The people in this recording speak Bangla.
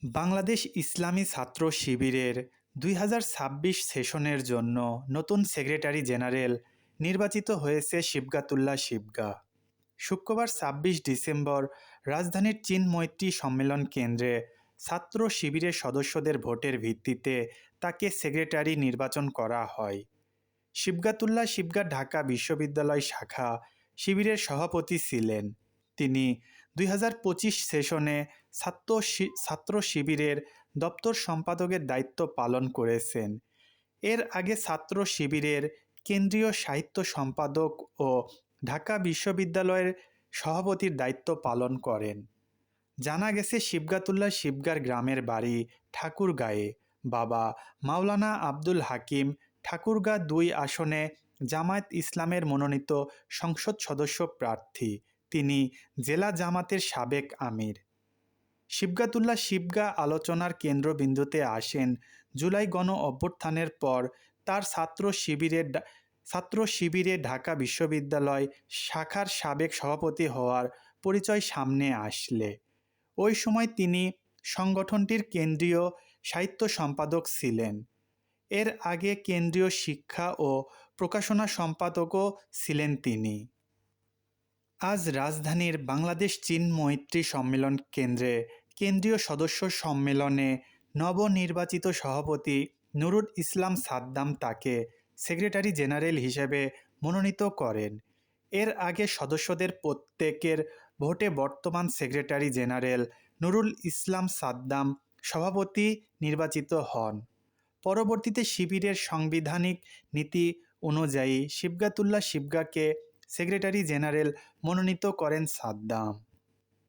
বাংলাদেশ ইসলামী ছাত্র শিবিরের ২০২৬ সেশনের জন্য নতুন সেক্রেটারি জেনারেল নির্বাচিত হয়েছে শিবগাতুল্লাহ শিবগা। শুক্রবার ২৬ ডিসেম্বর রাজধানীর চীন মৈত্রী সম্মেলন কেন্দ্রে ছাত্র শিবিরের সদস্যদের ভোটের ভিত্তিতে তাকে সেক্রেটারি নির্বাচন করা হয়। শিবগাতুল্লাহ শিবগা ঢাকা বিশ্ববিদ্যালয় শাখা শিবিরের সভাপতি ছিলেন। তিনি ২০২৫ সেশনে ছাত্র শিবিরের দপ্তর সম্পাদকের দায়িত্ব পালন করেছেন। এর আগে ছাত্র শিবিরের কেন্দ্রীয় সাহিত্য সম্পাদক ও ঢাকা বিশ্ববিদ্যালয়ের সভাপতির দায়িত্ব পালন করেন। জানা গেছে শিবগাতুল্লাহ শিবগার গ্রামের বাড়ি ঠাকুরগাঁয়ে। বাবা মাওলানা আব্দুল হাকিম ঠাকুরগাঁ ২ আসনে জামায়াত ইসলামের মনোনীত সংসদ সদস্য প্রার্থী। তিনি জেলা জামাতের সাবেক আমির। শিবগাতুল্লাহ শিবগা আলোচনার কেন্দ্রবিন্দুতে আসেন জুলাই গণ অভ্যুত্থানের পর তার ছাত্র শিবিরে ঢাকা বিশ্ববিদ্যালয় শাখার সাবেক সভাপতি হওয়ার পরিচয় সামনে আসলে। ওই সময় তিনি সংগঠনটির কেন্দ্রীয় সাহিত্য সম্পাদক ছিলেন। এর আগে কেন্দ্রীয় শিক্ষা ও প্রকাশনা সম্পাদকও ছিলেন তিনি। আজ রাজধানীর বাংলাদেশ চীন মৈত্রী সম্মেলন কেন্দ্রে কেন্দ্রীয় সদস্য সম্মেলনে নবনির্বাচিত সভাপতি নুরুল ইসলাম সাদ্দাম তাকে সেক্রেটারি জেনারেল হিসেবে মনোনীত করেন। এর আগে সদস্যদের প্রত্যেকের ভোটে বর্তমান সেক্রেটারি জেনারেল নুরুল ইসলাম সাদ্দাম সভাপতি নির্বাচিত হন। পরবর্তীতে শিবিরের সাংবিধানিক নীতি অনুযায়ী শিবগাতুল্লাহ শিবগাকে সেক্রেটারি জেনারেল মনোনীত করেন সাদ্দাম।